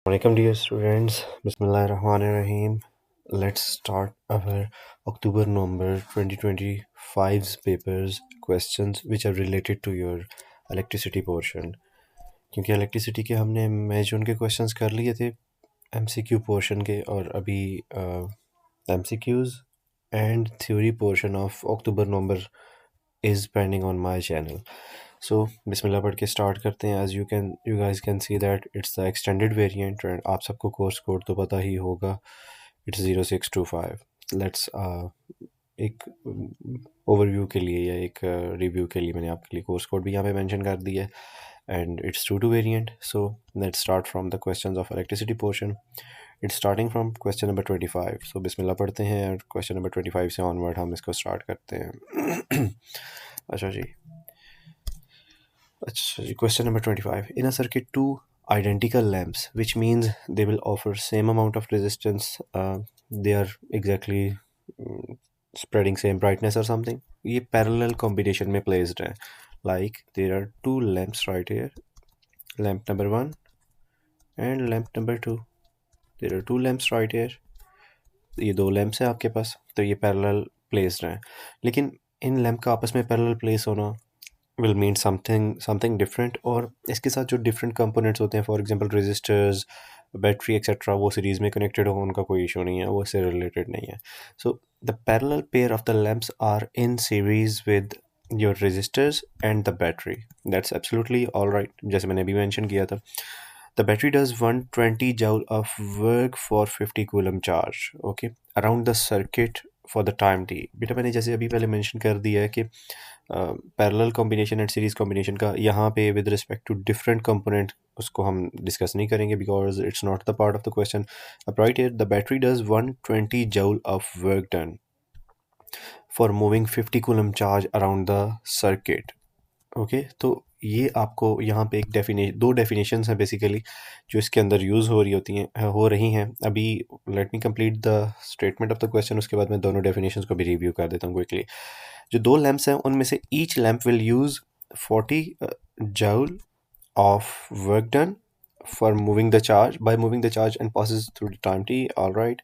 Welcome dear students. Bismillahirrahmanirrahim. Let's start our October-November 2025's papers questions which are related to your electricity portion. क्योंकि electricity के हमने May June के questions कर लिए थे MCQ portion के और अभी MCQs and theory portion of October-November is pending on my channel. So बिस्मिल्लाह पढ़ के स्टार्ट करते हैं. As you guys can see that it's the extended variant and आप सबको कोर्स कोड तो पता ही होगा. It's 0625. Let's एक ओवरव्यू के लिए या एक रिव्यू के लिए मैंने आपके लिए कोर्स कोड भी यहाँ पे मेंशन कर दिया है and it's 2 variant. So let's start from the questions of electricity portion. It's starting from question number 25. So बिस्मिल्लाह पढ़ते हैं और question number 25 से onward हम इसको start करते हैं. अच्छा जी. Question number 25. In a circuit, two identical lamps, which means they will offer same amount of resistance. They are exactly spreading same brightness or something. ये parallel combination में placed है. Like there are two lamps right here. Lamp number 1 and lamp number 2. There are two lamps right here. ये दो lamps हैं आपके पास, तो ये parallel placed हैं. लेकिन इन लैम्प का आपस में पैरेलल प्लेस होना will mean something different, और इसके साथ जो different components होते हैं, for example resistors, battery etcetera, वो सीरीज में कनेक्टेड हो, उनका कोई इशू नहीं है, वो इससे रिलेटेड नहीं है. So the parallel pair of the lamps are in series with your resistors and the battery. That's absolutely all right. जैसे मैंने अभी मेंशन किया था, the battery does 120 joule of work for 50 coulomb charge, okay, around the circuit for the time t. बेटा मैंने जैसे अभी पहले मेंशन कर दिया है कि parallel combination and series combination का यहाँ पे with respect to different component उसको हम डिस्कस नहीं करेंगे because it's not the part of the question. अब right here the battery does 120 joule of work done for moving 50 coulomb charge around the circuit. Okay तो ये आपको यहाँ पे एक दो डेफिनेशंस हैं बेसिकली जो इसके अंदर यूज़ हो रही हैं. अभी let me complete the statement of the question, उसके बाद मैं दोनों डेफिनेशंस को भी रिव्यू कर देता हूँ क्विकली. जो दो लैम्प्स हैं उनमें से each lamp will use 40 joule of work done for moving the charge and passes through the time t. All right,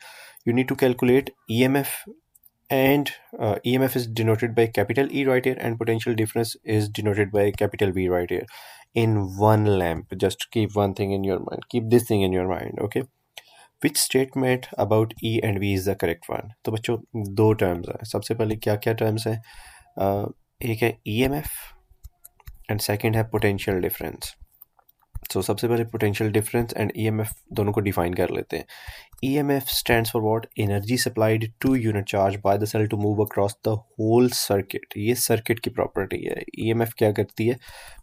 you need to calculate EMF, and EMF is denoted by capital E right here, and potential difference is denoted by capital V right here in one lamp. Just keep one thing in your mind, keep this thing in your mind, okay. Which statement about E and V is the correct one? तो बच्चों दो terms हैं. सबसे पहले क्या क्या terms हैं? एक है EMF एंड सेकंड है पोटेंशियल डिफरेंस. सो सबसे पहले पोटेंशियल डिफरेंस एंड EMF दोनों को डिफाइन कर लेते हैं. EMF stands for what? Energy supplied to unit charge by the cell to move across the whole circuit. ये सर्किट की प्रॉपर्टी है. EMF क्या करती है?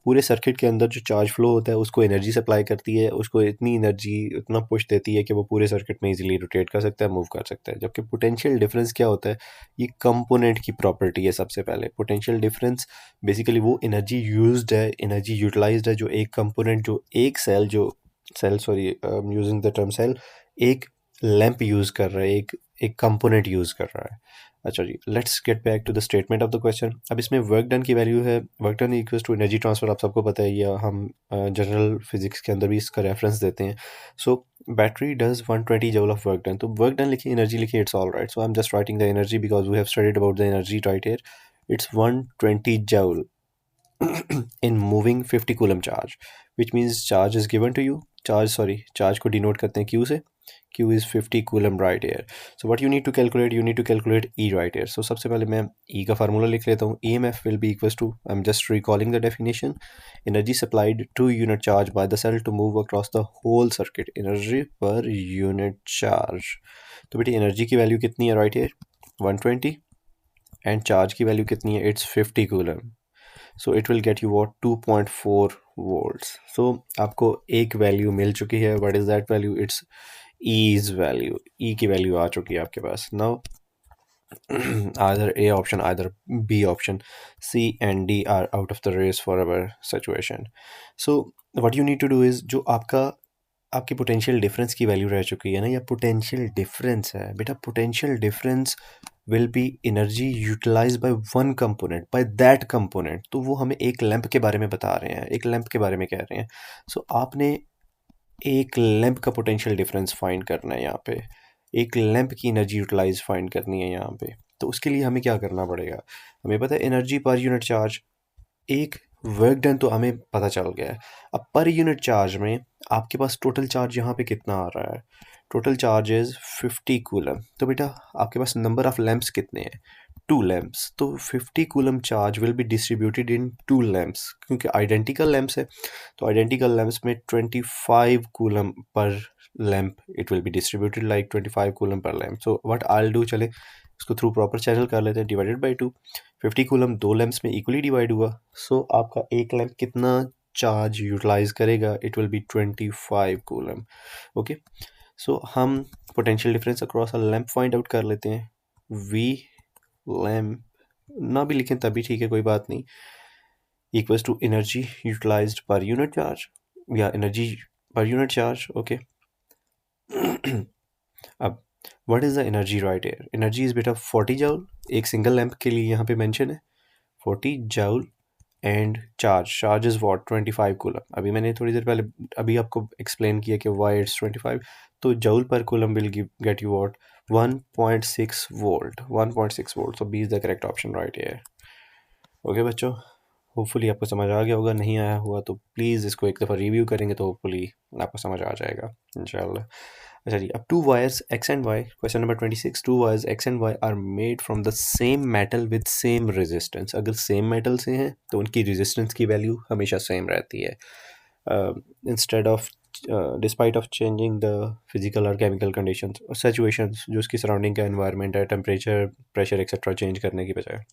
पूरे सर्किट के अंदर जो चार्ज फ्लो होता है उसको एनर्जी सप्लाई करती है, उसको इतनी एनर्जी इतना पुश देती है कि वो पूरे सर्किट में इजीली रोटेट कर सकता है, मूव कर सकता है. जबकि पोटेंशियल डिफरेंस क्या होता है? ये कंपोनेंट की प्रॉपर्टी है. सबसे पहले पोटेंशियल डिफरेंस बेसिकली वो एनर्जी यूज्ड है, एनर्जी यूटिलाइज्ड है जो एक कंपोनेंट, जो एक cell sorry using the term cell, एक लैंप यूज़ कर रहा है, एक कंपोनेंट यूज़ कर रहा है. अच्छा जी, let's get back to the statement of the question. अब इसमें वर्क डन की वैल्यू है, work done equals to energy transfer. आप सबको पता है, या हम जनरल फिजिक्स के अंदर भी इसका रेफरेंस देते हैं. So battery does 120 joule of work done. तो वर्क डन लिखिए, एनर्जी लिखिए, it's all right. So I am just writing the energy because we have studied about the energy right here. It's 120 joule in moving 50 coulomb charge, which means charge is given to you. Charge को denote करते हैं Q से. Q is 50 coulomb right here. So what you need to calculate? You need to calculate E right here. So सबसे पहले मैं E का formula लिख लेता हूँ. EMF will be equals to, I'm just recalling the definition, energy supplied to unit charge by the cell to move across the whole circuit. Energy per unit charge. तो बेटी energy की value कितनी है right here? 120. And charge की value कितनी है? It's 50 coulomb. So it will get you what 2.4 volts. So आपको एक वैल्यू मिल चुकी है. What is that value? It's E's value. E की वैल्यू आ चुकी है आपके पास. Now either A option, either B option, C and D are out of the race for our situation. So what you need to do is, जो आपकी potential difference की value रह चुकी है ना, या पोटेंशियल डिफरेंस है बेटा, potential difference will be energy utilize by one component, by that component. तो वो हमें एक लैंप के बारे में बता रहे हैं, एक लैंप के बारे में कह रहे हैं. सो आपने एक लैंप का पोटेंशियल डिफरेंस फाइंड करना है यहाँ पे, एक लैंप की एनर्जी यूटिलाइज फाइंड करनी है यहाँ पे। तो उसके लिए हमें क्या करना पड़ेगा, हमें पता है एनर्जी पर यूनिट चार्ज, एक वर्क डन तो हमें पता चल गया है। अब पर यूनिट चार्ज में आपके पास टोटल चार्ज यहाँ पे कितना आ रहा है, टोटल चार्ज इज 50 कूलम। तो बेटा आपके पास नंबर ऑफ लैंप्स कितने हैं, टू लैंप्स, तो 50 coulomb charge will be distributed in two lamps, क्योंकि आइडेंटिकल लैंप्स है तो आइडेंटिकल लैंप्स में 25 coulomb per lamp it will be distributed like 25 coulomb per lamp. So what I will do, चले इसको through proper channel कर लेते हैं, divided by 2, 50 coulomb दो लैंप्स में इक्वली डिवाइड हुआ। सो आपका एक लैंप कितना चार्ज यूटिलाइज करेगा, it will be 25 coulomb. Okay, सो हम potential difference across a lamp find out कर लेते हैं। वी लैंप ना भी लिखें तभी ठीक है, कोई बात नहीं, equals to energy utilized per unit charge या energy per unit charge. Okay, अब what is the energy right here, energy is बेटा 40 जूल, एक सिंगल लैंप के लिए यहाँ पे मेंशन है 40 joule, and charge is what 25 coulomb. अभी मैंने थोड़ी देर पहले अभी आपको एक्सप्लेन किया कि वाई इट्स 25, तो joule per coulomb will get you what 1.6 volt, 1.6 volt. So B is the correct option right here. Okay बच्चों, होपफुली आपको समझ आ गया होगा, नहीं आया हुआ तो प्लीज़ इसको एक दफ़ा रिव्यू करेंगे तो होपफुली आपको समझ आ जाएगा इंशाल्लाह। अच्छा जी, अब two wires X and Y, question number 26, two wires X and Y are made from the same metal with same resistance. अगर सेम मेटल से हैं तो उनकी रेजिस्टेंस की वैल्यू हमेशा सेम रहती है, instead of despite of changing the physical और केमिकल कंडीशंस और सिचुएशंस, जो उसकी सराउंडिंग का एनवायरनमेंट है, टेम्परेचर प्रेशर एक्सेट्रा चेंज करने की बजाय।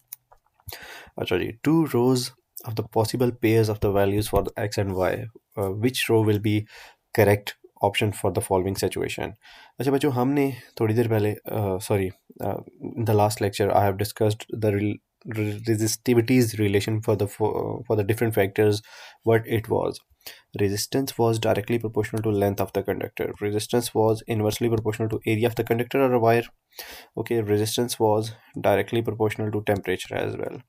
अच्छा जी, two rows of the possible pairs of the values for the x and y, which row will be correct option for the following situation। अच्छा बच्चों, हमने थोड़ी देर पहले sorry in the last lecture I have discussed the resistivities relation for the different factors. What it was, resistance was directly proportional to length of the conductor, resistance was inversely proportional to area of the conductor or a wire, okay, resistance was directly proportional to temperature as well,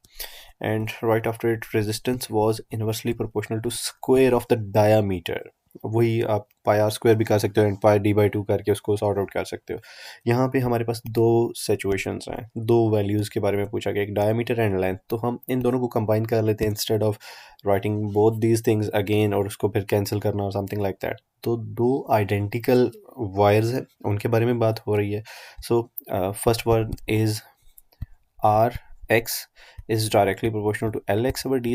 and right after it resistance was inversely proportional to square of the diameter। वही आप पाई are square भी कर सकते हो and pi D by two करके उसको sort out कर सकते हो। यहाँ पे हमारे पास दो सिचुएशंस हैं, दो वैल्यूज़ के बारे में पूछा गया, एक डायमीटर एंड लेंथ, तो हम इन दोनों को कंबाइन कर लेते हैं instead of writing both these things again और उसको फिर कैंसिल करना और समथिंग लाइक दैट। तो दो आइडेंटिकल वायर्स हैं उनके बारे में बात हो रही है। So first one is R X is directly proportional to L X over D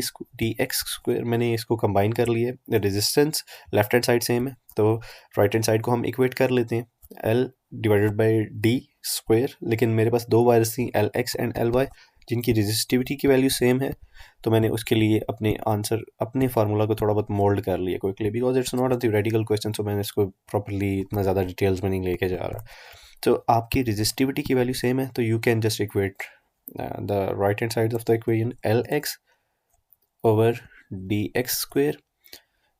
X square. मैंने इसको कंबाइन कर लिया है, resistance left hand side same है तो राइट हैंड साइड को हम इक्वेट कर लेते हैं, L divided by D square. लेकिन मेरे पास दो वायर्स थी L X and L Y जिनकी रेजिस्टिविटी की वैल्यू सेम है, तो मैंने उसके लिए अपने आंसर अपने फार्मूला को थोड़ा बहुत मोल्ड कर लिया quickly, because it's not a theoretical question, so मैंने इसको प्रॉपरली इतना ज़्यादा डिटेल्स में नहीं लेके जा रहा। तो आपकी रेजिस्टिविटी की वैल्यू सेम है तो you can just equate the right hand side of the equation, lx over dx square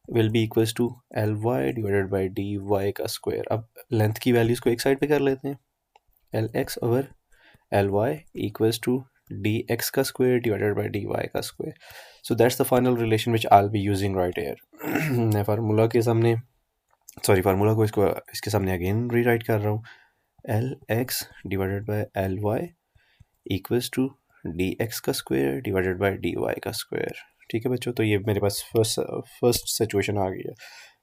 will be equals to ly divided by dy का square। अब लेंथ की वैल्यूज को एक साइड पे कर लेते हैं, lx over ly equals to dx का square divided by dy का square। So that's the final relation which I'll be using right here। मैं फार्मूला के सामने फार्मूला को इसके सामने अगेन रीराइट कर रहा हूँ, lx divided by ly equals to D X का square divided by D Y का स्क्वायर। ठीक है बच्चों, तो ये मेरे पास फर्स्ट सिचुएशन आ गई है।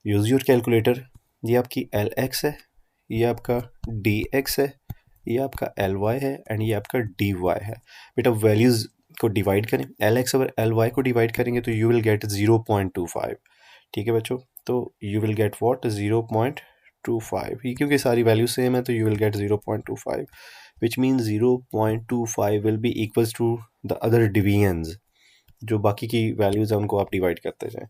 यूज़ योर कैलकुलेटर, ये आपकी एल एक्स है, ये आपका डी एक्स है, ये आपका एल वाई है एंड ये आपका डी वाई है। बेटा वैल्यूज़ को डिवाइड करें, एल एक्स और एल वाई को डिवाइड करेंगे तो यू विल गेट 0.25। ठीक है बच्चों, तो यू विल गेट वॉट 0.25, क्योंकि सारी वैल्यू सेम है तो you will get 0.25, which means 0.25 will be equals to the other divisions, जो बाकी की वैल्यूज़ हैं उनको आप डिवाइड करते जाएं।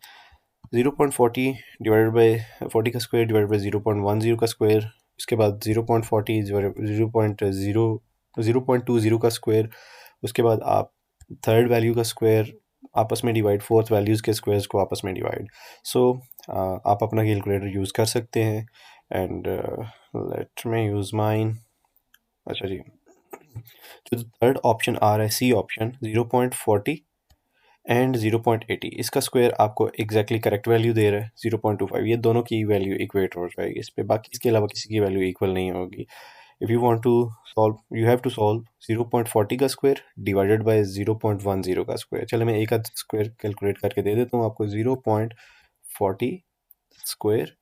0.40 डिवाइडेड बाई 40 का स्क्वायर डिवाइड बाई 0.10 का स्क्वायर, उसके बाद 0.40 0.20 का स्क्वायर, उसके बाद आप थर्ड वैल्यू का स्क्वायर आपस में डिवाइड, फोर्थ वैल्यूज़ के स्क्वायर्स को आपस में डिवाइड। सो आप अपना कैलकुलेटर यूज़ कर सकते हैं and let me use mine. अच्छा जी, जो थर्ड ऑप्शन आ रहा है सी ऑप्शन 0.40 एंड 0.80, इसका स्क्वायर आपको एग्जैक्टली करेक्ट वैल्यू दे रहा है 0.25। ये दोनों की वैल्यू इक्वेट हो जाएगी इस पे, बाकी इसके अलावा किसी की वैल्यू इक्वल नहीं होगी। If you want to solve you have to solve 0.40 का स्क्वायर डिवाइडेड बाय 0.10 का स्क्वायर। चलो मैं एक आध स्क्वायर कैलकुलेट करके दे देता हूँ आपको। 0.40 square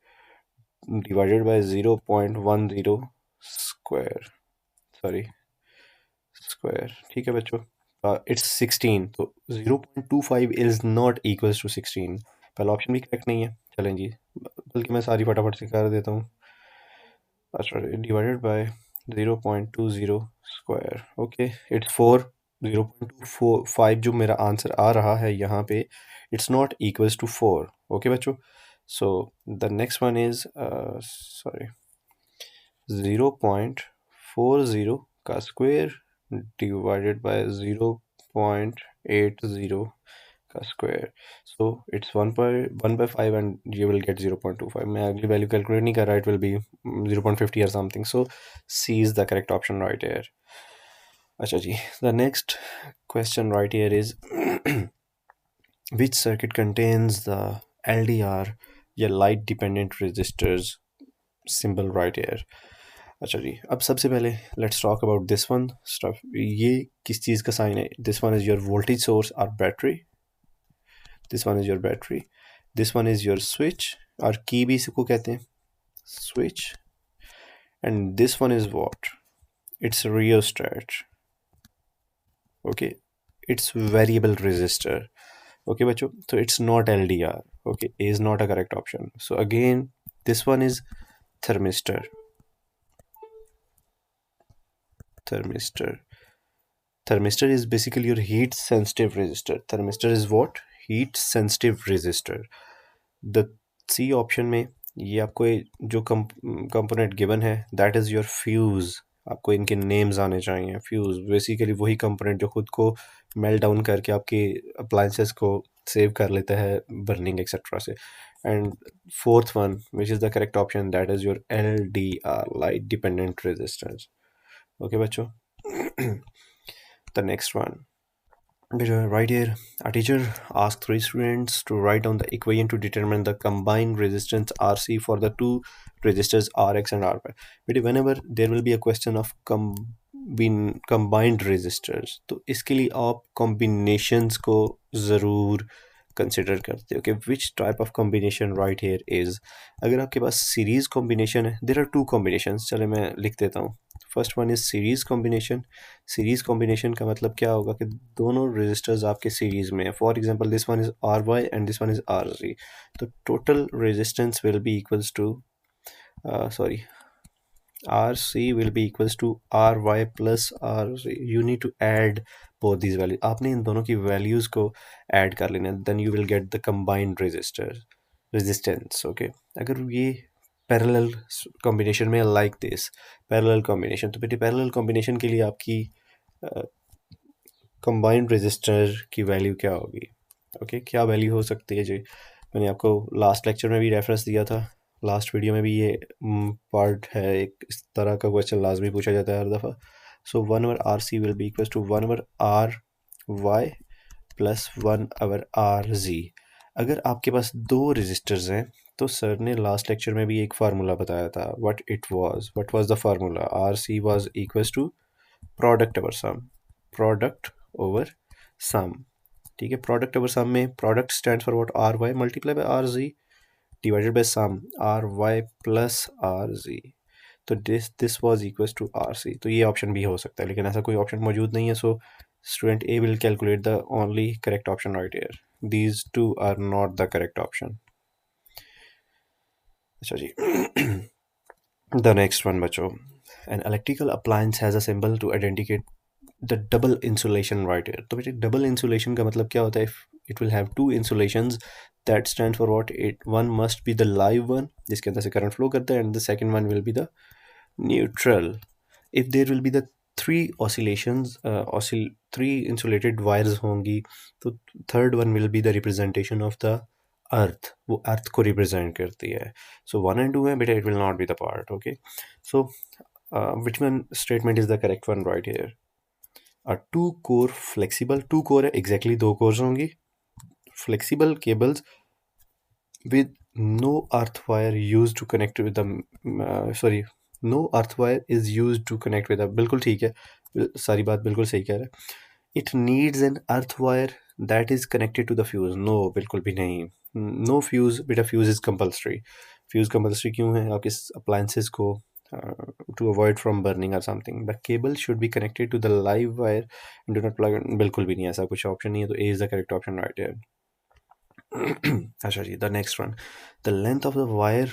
divided bye 0.10 square, sorry square, ठीक है बच्चों। इट्स 16, तो 0.25 इज नॉट इक्वल्स टू 16। पहला ऑप्शन भी करेक्ट नहीं है। चलें जी, बल्कि मैं सारी फटाफट से कर देता हूँ। अच्छा, divided by 0.20 square, okay it's 4। 0.25 जो मेरा आंसर आ रहा है यहाँ पे, it's not equals to 4। Okay बच्चों, so the next one is sorry 0.40 का स्क्वायर डिवाइडेड बाय 0.80 का square, so it's 1/5 and you will get 0.25। मैं अगली वैल्यू कैलकुलेट नहीं कर रहा, it will B 0.50 or something, so C is the correct option right here। अच्छा जी, the next question right here is which circuit contains the LDR या light dependent resistors symbol right here। अच्छा जी, अब सबसे पहले let's talk about this one stuff. ये किस चीज़ का साइन है? This one is your voltage source और battery, this one is your battery, this one is your switch और की भी इसको कहते हैं switch, and this one is what? It's rheostat, okay it's variable resistor. Okay बच्चों, तो it's not L D R, okay A is not a correct option. So again this one is thermistor, thermistor thermistor is basically your heat sensitive resistor। thermistor is what? heat sensitive resistor। the C option में ये आपको जो component given है that is your fuse. आपको इनके names आने चाहिए। Fuse basically वही कंपोनेंट जो खुद को मेल्ट डाउन करके आपके अप्लाइंसेस को सेव कर लेता है बर्निंग एक्सेट्रा से। And fourth one which is the correct option that is your LDR, light dependent resistance. Okay बच्चों, the next one, right here, a teacher asked three students to write down the equation to determine the combined resistance RC for the two resistors RX and RY। but whenever there will be a question of combined resistors, तो इसके लिए आप combinations को ज़रूर consider करते हो कि which type of combination right here is. अगर आपके पास सीरीज कॉम्बिनेशन है, देर आर टू कॉम्बिनेशंस, चले मैं लिख देता हूँ। First one is series combination. Series combination का मतलब क्या होगा कि दोनों रजिस्टर्स आपके सीरीज में है। For example this one is R Y and this one is R G, तो total resistance will be equals to sorry RC will be equals to RY plus RC। you need to add both these values। आपने इन दोनों की values को add कर लेना, then you will get the combined resistance। okay, अगर ये parallel combination में like this parallel combination, तो बेटे पैरेलल कॉम्बिनेशन के लिए आपकी कंबाइंड रेजिस्टर की वैल्यू क्या होगी? ओके क्या वैल्यू हो सकती है जी? मैंने आपको लास्ट लेक्चर में भी रेफरेंस दिया था, लास्ट वीडियो में भी ये पार्ट है। एक इस तरह का क्वेश्चन लाजमी पूछा जाता है हर दफ़ा। So 1/RC will be equal to 1/RY plus 1/RZ। अगर आपके पास दो रजिस्टर्स हैं तो सर ने लास्ट लेक्चर में भी एक फार्मूला बताया था। What was the formula? RC was equals to product over sum, product over sum, ठीक है। प्रोडक्ट ओवर सम में product stands for what? RY multiply by RZ divided by sum RY plus RZ। तो this was equals to RC। तो ये option भी हो सकता है, लेकिन ऐसा कोई ऑप्शन मौजूद नहीं है। So student A will calculate the only correct option right here. These two are not the correct option. अच्छा जी, द नेक्स्ट वन बच्चों, an electrical appliance has a symbol to indicate the double insulation right here. तो बेटे double insulation का मतलब क्या होता है? It will have two insulations that stand for what? It one must be the live one जिसके अंदर से करंट फ्लो करता है, and the second one will be the neutral. if there will be the three oscillations three insulated wires होंगी, तो third one will be the representation of the earth। वो अर्थ को represent करती है। सो 1 and 2 है बेटा, it will not be the part। okay, so which one statement is the correct one right here? a two core flexible, two core है exactly दो course होंगी, flexible cables with no earth wire used to connect with the sorry, no earth wire is used to connect with the, बिल्कुल ठीक है, सारी बात बिल्कुल सही कह रहे हैं. It needs an earth wire that is connected to the fuse. No, बिल्कुल भी नहीं. No fuse, बेटा fuse is compulsory. Fuse compulsory क्यों है? आपके appliances को to avoid from burning or something. The cable should be connected to the live wire and do not plug in. बिल्कुल भी नहीं, ऐसा कुछ ऑप्शन नहीं है, तो A is the correct option right here. अच्छा जी, the next one. The length of the wire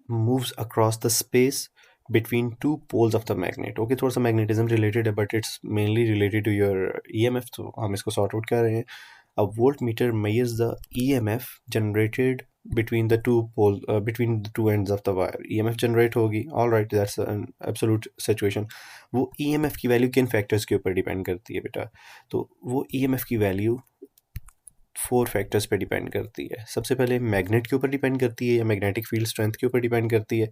moves across the space between two poles of the magnet. Okay, थोड़ा सा magnetism related है, but it's mainly related to your EMF, तो हम इसको sort out कर रहे हैं. A voltmeter measures the EMF generated between the between the two ends of the wire. EMF generate होगी, all right, that's an absolute situation. वो EMF की value किन फैक्टर्स के ऊपर डिपेंड करती है बेटा? तो वो EMF की वैल्यू 4 फैक्टर्स पे डिपेंड करती है. सबसे पहले मैग्नेट के ऊपर डिपेंड करती है या मैग्नेटिक फील्ड स्ट्रेंथ के ऊपर डिपेंड करती है.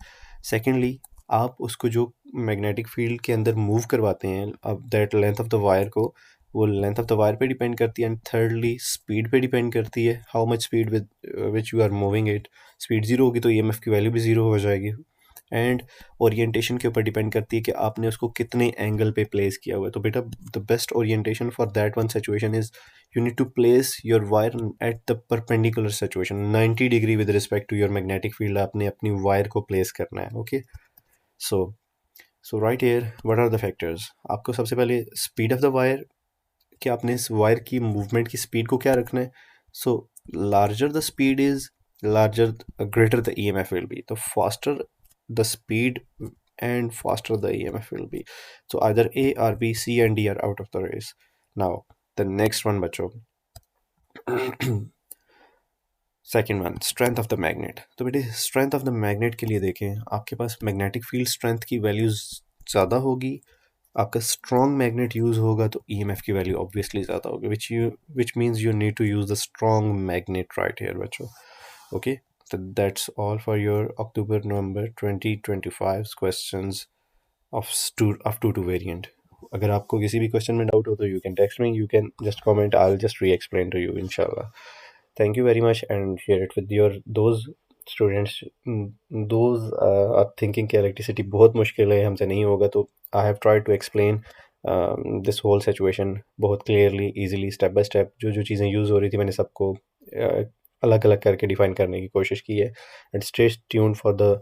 सेकेंडली, आप उसको जो मैग्नेटिक फील्ड के अंदर मूव करवाते हैं, अब that length of the wire को, वो लेंथ ऑफ द वायर पे डिपेंड करती है. एंड थर्डली, स्पीड पे डिपेंड करती है, how much speed with which you are moving it. Speed zero होगी तो ईएमएफ की वैल्यू भी ज़ीरो हो जाएगी. एंड ओरिएंटेशन के ऊपर डिपेंड करती है कि आपने उसको कितने एंगल पे प्लेस किया हुआ है. तो बेटा, the best orientation for that one situation is you need to place your wire at the perpendicular situation, 90 degree with respect to your magnetic field. आपने अपनी वायर को प्लेस करना है. Okay, so right here what are the factors. आपको सबसे पहले speed of the wire, कि आपने इस वायर की मूवमेंट की स्पीड को क्या रखना है. So larger the speed is, larger greater the EMF will be. तो faster the speed and faster the EMF will be. So either A or B, C and D are out of the race. Now the next one बच्चों, second one, strength of the magnet. तो बेटे, strength of the magnet के लिए देखें, आपके पास magnetic field strength की values ज़्यादा होगी, आपका स्ट्रॉन्ग मैग्नेट यूज़ होगा तो EMF की वैल्यू ऑब्वियसली ज़्यादा होगी, which means you need to use the strong magnet right here बच्चों. Okay, so that's all for your October November 2025 questions of 2 variant. अगर आपको किसी भी क्वेश्चन में डाउट हो तो you can text me, you can just comment, I will just री explain to you इंशाल्लाह. Thank you very much and share it with your those students, those are thinking कि इलेक्ट्रिसिटी बहुत मुश्किल है, हमसे नहीं होगा. तो I have tried to explain this whole situation बहुत clearly, easily, step by step. जो जो चीज़ें यूज़ हो रही थी मैंने सबको अलग अलग करके डिफाइन करने की कोशिश की है. And stay tuned for the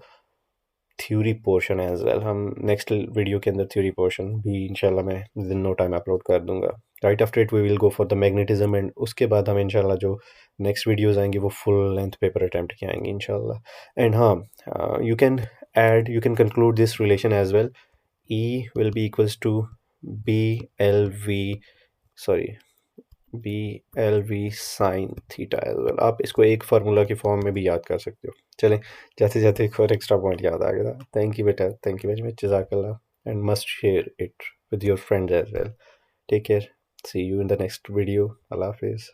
theory portion as well. हम नेक्स्ट वीडियो के अंदर थ्योरी पोर्शन भी इंशाल्लाह मैं within no time upload कर दूंगा. Right after it we will go for the magnetism, and उसके बाद हम इंशाल्लाह जो नेक्स्ट वीडियोस आएंगे वो फुल लेंथ पेपर अटैम्प्ट के आएंगे इंशाल्लाह. एंड हाँ, you can conclude this relation as well. E will be equals to BLV, sorry, BLV sine theta as well. आप इसको एक फार्मूला के फॉर्म में भी याद कर सकते हो. चलें, जाते जाते एक और एक्स्ट्रा पॉइंट याद आ गया. थैंक यू बेटा, थैंक यू वेरी मच, जज़ाकल्लाह, and must share it with your friends as well. Take care, see you in the next video. Allah हाफिज़.